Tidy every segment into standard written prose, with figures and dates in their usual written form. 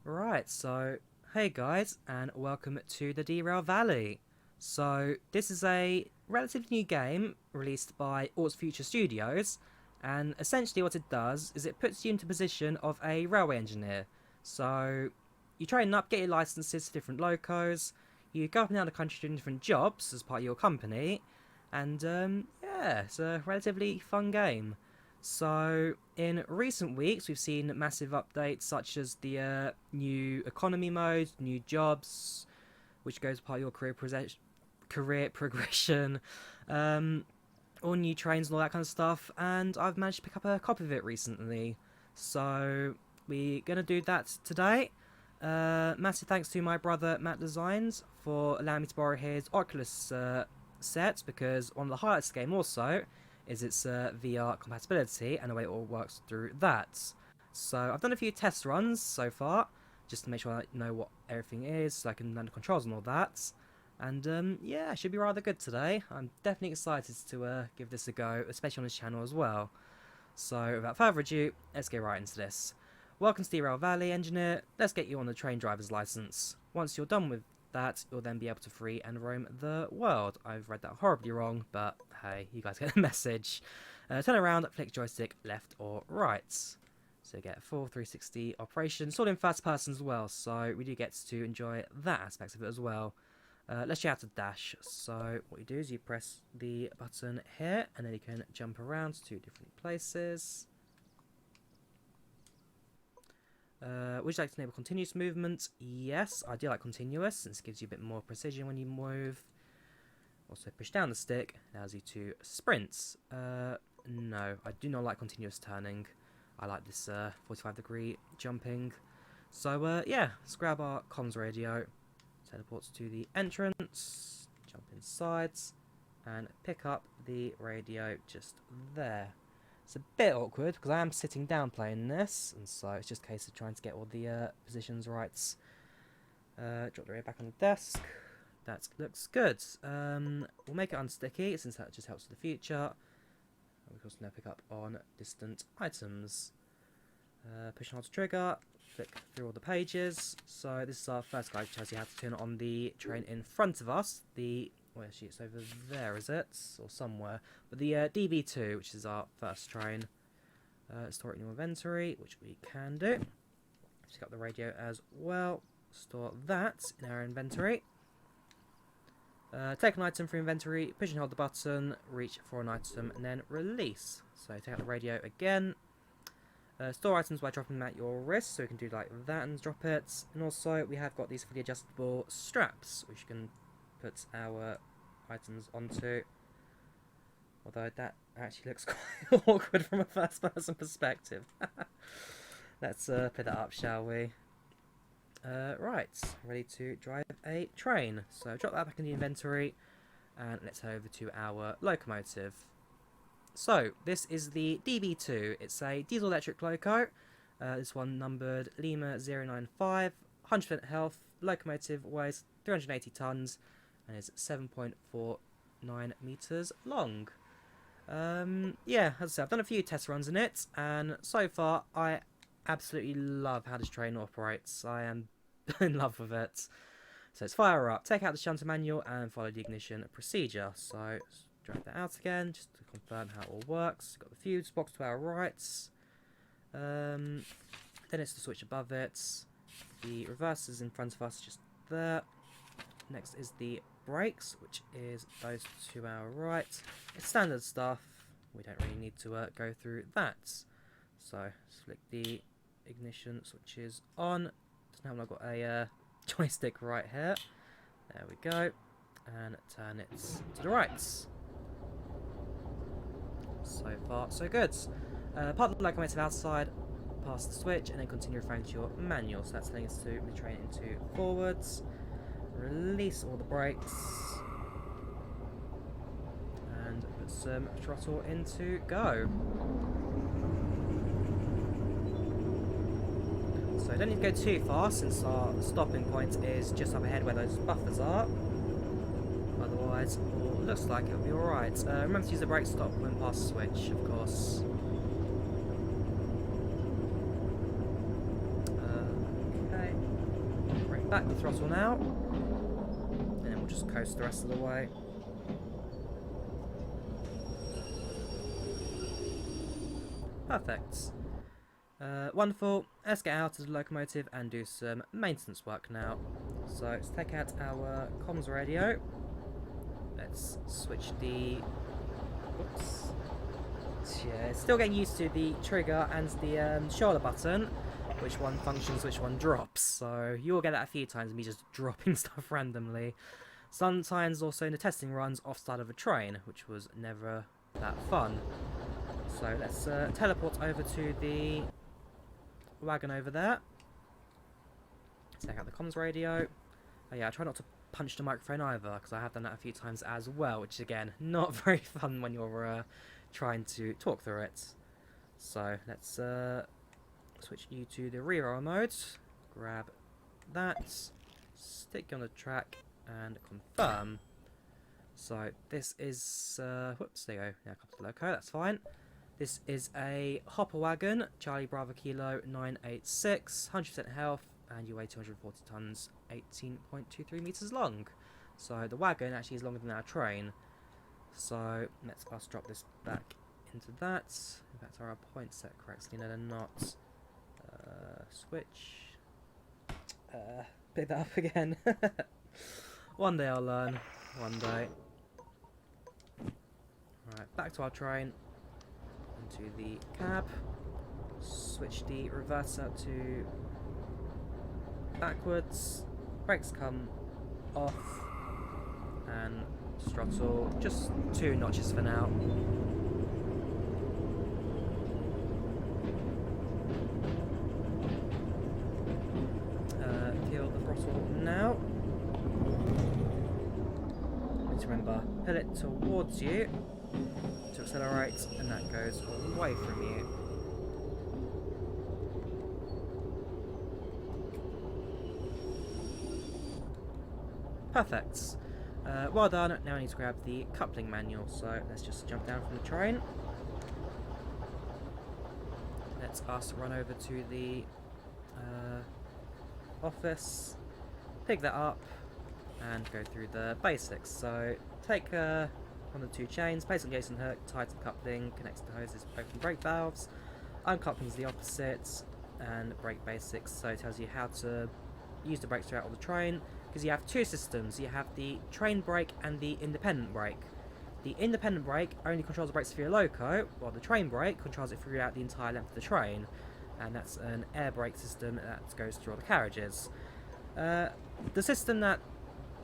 Right, so hey guys, and welcome to the Derail Valley. So this is a relatively new game released by Orts Future Studios, and essentially what it does is it puts you into position of a railway engineer. So you train up, get your licenses to different locos, you go up and down the country doing different jobs as part of your company, and yeah, it's a relatively fun game. So, in recent weeks, we've seen massive updates such as the new economy mode, new jobs, which goes part of your career progression, um, all new trains and all that kind of stuff. And I've managed to pick up a copy of it recently. So, we're going to do that today. Massive thanks to my brother Matt Designs for allowing me to borrow his Oculus set, because one of the highlights of the game also is its VR compatibility and the way it all works through that. So I've done a few test runs so far, just to make sure I know what everything is, so I can learn the controls and all that. And yeah, it should be rather good today. I'm definitely excited to give this a go, especially on this channel as well. So without further ado, let's get right into this. Welcome to Derail Valley, Engineer. Let's get you on the train driver's license. Once you're done with that, you'll then be able to free and roam the world. I've read that horribly wrong, but hey, you guys get the message. Turn around, flick joystick left or right. So you get a full 360 operation. It's all in first person as well, so we do get to enjoy that aspect of it as well. Let's show you how to dash. So what you do is you press the button here, and then you can jump around to different places. Would you like to enable continuous movement? Yes, I do like continuous, since it gives you a bit more precision when you move. Also push down the stick, allows you to sprint. No, I do not like continuous turning. I like this 45-degree jumping. So yeah, let's grab our comms radio, teleports to the entrance, jump inside, and pick up the radio just there. It's a bit awkward because I am sitting down playing this, and so it's just a case of trying to get all the positions right. Drop the radio back on the desk. That looks good. We'll make it unsticky since that just helps for the future. We can also now pick up on distant items. Push and hold to trigger, flick through all the pages. So this is our first guide, which tells you how to turn on the train in front of us. Well, actually, it's over there, is it? Or somewhere. But the DV2, which is our first train. Store it in your inventory, which we can do. Pick up the radio as well. Store that in our inventory. Take an item from inventory, push and hold the button, reach for an item, and then release. So take out the radio again. Store items by dropping them at your wrist, so we can do like that and drop it. And also, we have got these fully adjustable straps, which you can put our items onto, although that actually looks quite awkward from a first person perspective. Let's pick that up, shall we? Right, ready to drive a train. So drop that back in the inventory, and let's head over to our locomotive. So this is the DB2. It's a diesel electric loco. This one numbered Lima 095, 100% health. Locomotive weighs 380 tons and is 7.49 meters long. Yeah, as I said, I've done a few test runs in it, and so far I absolutely love how this train operates. I am in love with it. So let's fire up, take out the shunter manual, and follow the ignition procedure. So let's drag that out again, just to confirm how it all works. Got the fuse box to our right. Then it's the switch above it. The reverse is in front of us, just there. Next is the brakes, which is those to our right. It's standard stuff. We don't really need to go through that. So let's flick the ignition switches on. Just now I've got a joystick right here. There we go. And turn it to the right. So far, so good. Part the locomotive outside, pass the switch, and then continue referring to your manual. So that's telling us to move the train into forwards. Release all the brakes. And put some throttle into go. So don't need to go too fast, since our stopping point is just up ahead where those buffers are. Otherwise, it looks like it'll be alright. Remember to use the brake stop when past the switch, of course. Okay. back the throttle now, and then we'll just coast the rest of the way. Perfect. Wonderful. Let's get out of the locomotive and do some maintenance work now. So let's take out our comms radio. Let's switch the... Oops. Yeah, still getting used to the trigger and the shoulder button. Which one functions, which one drops. So you'll get that a few times, me just dropping stuff randomly. Sometimes also in the testing runs offside of a train, which was never that fun. So let's teleport over to the wagon over there. Take out the comms radio. Oh yeah, I try not to punch the microphone either, because I have done that a few times as well, which is again not very fun when you're trying to talk through it. So let's switch you to the reroll mode. Grab that, stick you on the track, and confirm. So this is whoops, there you go. Yeah, copy the loco. That's fine. This is a hopper wagon, Charlie Bravo Kilo 986, 100% health, and you weigh 240 tons, 18.23 meters long. So the wagon actually is longer than our train. So let's us drop this back into that. In fact, are our points set correctly? No, they're not. Switch. Pick that up again. One day I'll learn. One day. Right, back to our train. Into the cab. Switch the reverser to backwards. Brakes come off. And throttle. Just 2 notches for now. Feel the throttle now. Let's remember, pull it towards you to accelerate, and that goes away from you. Perfect. Well done. Now I need to grab the coupling manual, so let's just jump down from the train. Let's us run over to the office, pick that up, and go through the basics. So take one of the 2 chains, place on the Jason hook, tighten the coupling, connects the hoses, open brake valves. Uncoupling is the opposite, and brake basics. So it tells you how to use the brakes throughout all the train, because you have 2 systems. You have the train brake and the independent brake. The independent brake only controls the brakes for your loco, while the train brake controls it throughout the entire length of the train. And that's an air brake system that goes through all the carriages. The system that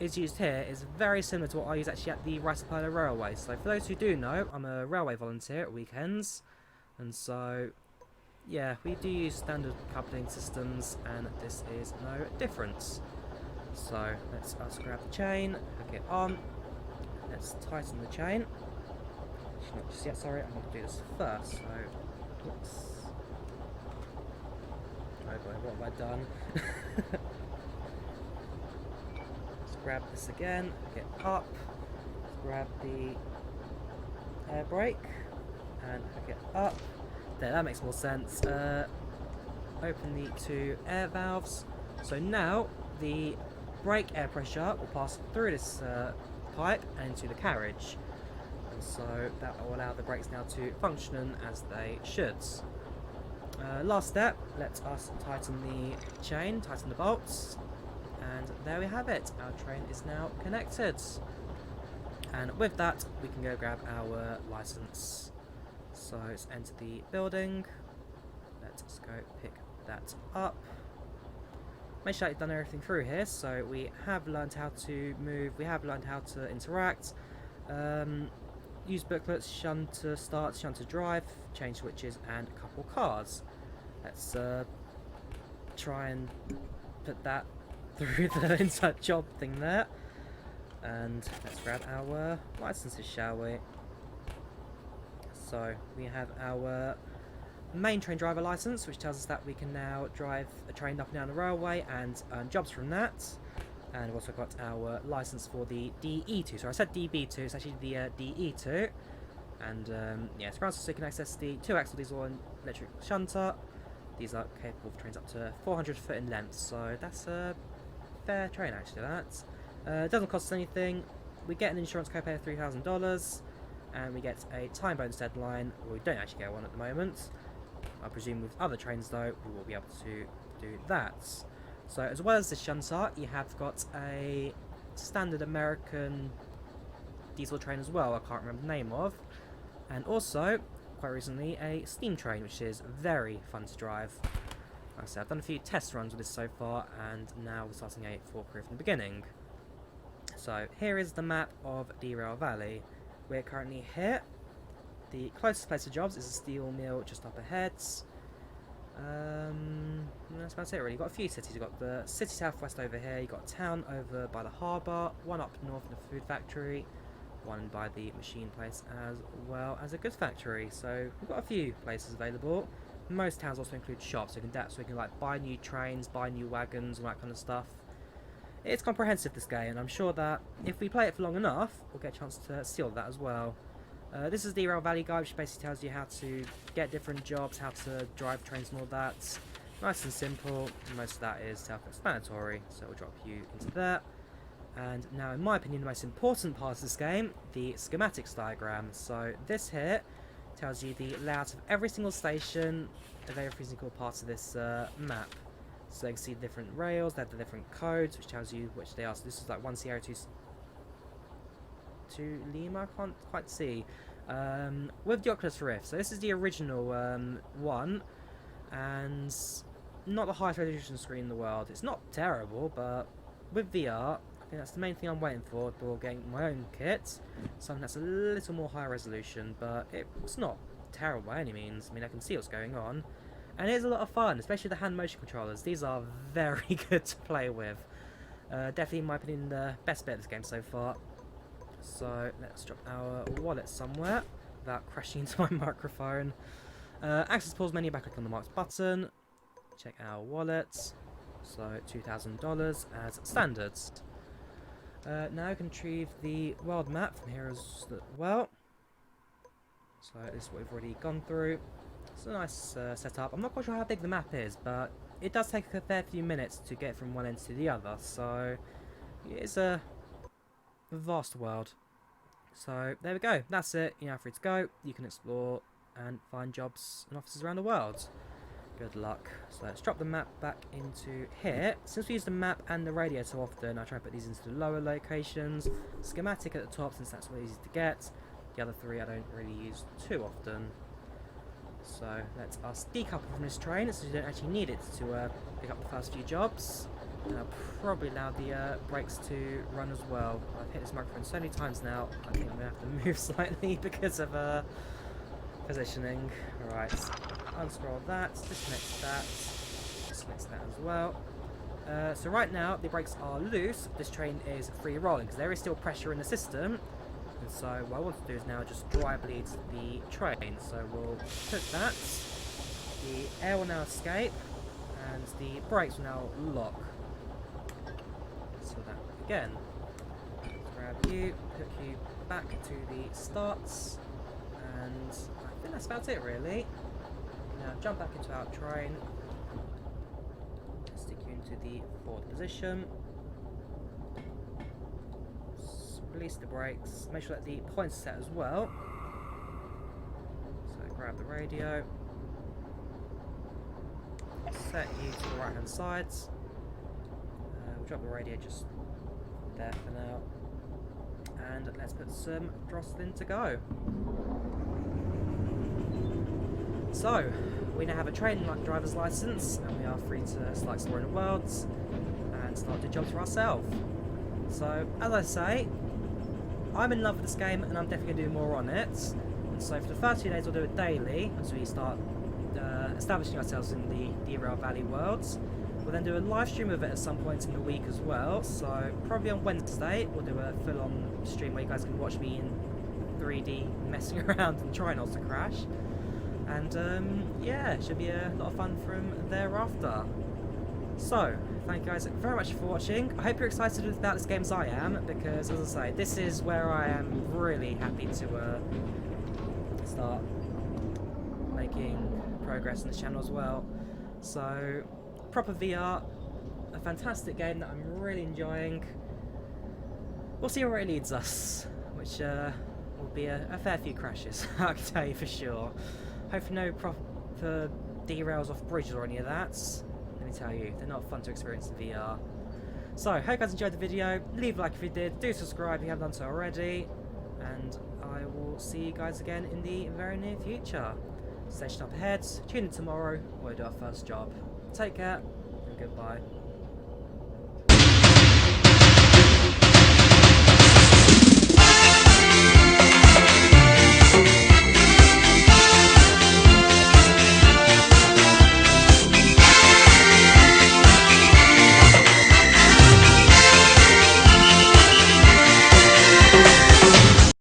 is used here is very similar to what I use actually at the Railway Railway. So for those who do know, I'm a railway volunteer at weekends, and so yeah, we do use standard coupling systems, and this is no different. So let's grab the chain, hook it on, let's tighten the chain. Actually not just yet, sorry, I'm going to do this first, so whoops. Oh boy, what have I done? Let's grab this again, hook it up, let's grab the air brake, and hook it up. There, that makes more sense. Open the 2 air valves. So now the brake air pressure will pass through this pipe and into the carriage. And so that will allow the brakes now to function as they should. Last step, let us tighten the chain, tighten the bolts, and there we have it. Our train is now connected. And with that, we can go grab our license. So let's enter the building. Let's go pick that up. Make sure you've done everything through here. So we have learned how to move, we have learned how to interact, use booklets, shun to start, shun to drive, change switches, and couple cars. Let's try and put that through the inside job thing there. And let's grab our licenses, shall we? So we have our main train driver license, which tells us that we can now drive a train up and down the railway and earn jobs from that. And we've also got our license for the DE2. So I said DB2, it's actually the DE2. And yeah, it's ground so you can access the 2-axle diesel and electric shunter. These are capable of trains up to 400 foot in length, so that's fair train actually, that. It doesn't cost us anything. We get an insurance copay of $3,000, and we get a time bonus deadline. Well, we don't actually get one at the moment. I presume with other trains though, we will be able to do that. So as well as the shunter, you have got a standard American diesel train as well, I can't remember the name of. And also, quite recently, a steam train, which is very fun to drive. Like I said, I've done a few test runs with this so far, and now we're starting a walkthrough from the beginning. So here is the map of Derail Valley. We're currently here. The closest place to jobs is a steel mill just up ahead. That's about it really. You've got a few cities. You've got the city southwest over here, you've got a town over by the harbour, one up north in the food factory, one by the machine place, as well as a goods factory. So we've got a few places available. Most towns also include shops, so we can like buy new trains, buy new wagons, all that kind of stuff. It's comprehensive, this game, and I'm sure that if we play it for long enough, we'll get a chance to steal that as well. This is the Derail Valley guide, which basically tells you how to get different jobs, how to drive trains and all that. Nice and simple. Most of that is self-explanatory, so we'll drop you into that. And now, in my opinion, the most important part of this game, the schematics diagram. So this here tells you the layout of every single station of every single part of this map. So you can see the different rails, they have the different codes, which tells you which they are. So this is like 1 Sierra 2 Lima, I can't quite see. With the Oculus Rift. So this is the original one, and not the highest resolution screen in the world. It's not terrible, but with VR, I think that's the main thing I'm waiting for getting my own kit. Something that's a little more high resolution, but it's not terrible by any means. I mean, I can see what's going on. And it is a lot of fun, especially the hand motion controllers. These are very good to play with. Definitely, in my opinion, the best bit of this game so far. So let's drop our wallet somewhere without crashing into my microphone. Access pause menu, back click on the marked button. Check our wallet. So $2,000 as standards. Now we can retrieve the world map from here as well. So this is what we've already gone through. It's a nice setup. I'm not quite sure how big the map is, but it does take a fair few minutes to get from one end to the other, so it's a vast world. So there we go, that's it. You're now free to go. You can explore and find jobs and offices around the world. Good luck. So let's drop the map back into here. Since we use the map and the radio so often, I try and put these into the lower locations. Schematic at the top, since that's what easy to get. The other three I don't really use too often. So let's us decouple from this train, so you don't actually need it to pick up the first few jobs. And I'll probably allow the brakes to run as well. I've hit this microphone so many times now, I think I'm going to have to move slightly because of positioning. Alright, unscroll that, disconnect that, disconnect that as well. So right now the brakes are loose, this train is free rolling because there is still pressure in the system. And so what I want to do is now just dry bleed the train. So we'll put that, the air will now escape, and the brakes will now lock. So that again, grab you, hook you back to the starts, and I think that's about it really. Now jump back into our train, stick you into the forward position. Release the brakes, make sure that the point's set as well. So grab the radio, set you to the right hand side. We'll drop the radio just there for now, and let's put some throttle in to go. So we now have a train driver's license, and we are free to start exploring the world and start doing jobs for ourselves. So as I say, I'm in love with this game, and I'm definitely going to do more on it. And so for the first few days we'll do it daily, as we start establishing ourselves in the Derail Valley worlds. We'll then do a live stream of it at some point in the week as well, so probably on Wednesday we'll do a full-on stream where you guys can watch me in 3D messing around and trying not to crash. And yeah, it should be a lot of fun from thereafter. So, thank you guys very much for watching. I hope you're excited about this game as I am, because as I say, this is where I am really happy to start making progress on this channel as well. So, proper VR, a fantastic game that I'm really enjoying. We'll see where it leads us, which will be a fair few crashes, I can tell you for sure. Hopefully no proper derails off bridges or any of that. Let me tell you, they're not fun to experience in VR. So, hope you guys enjoyed the video. Leave a like if you did, do subscribe if you haven't done so already, and I will see you guys again in the very near future. Station up ahead, tune in tomorrow, we'll do our first job. Take care, and goodbye.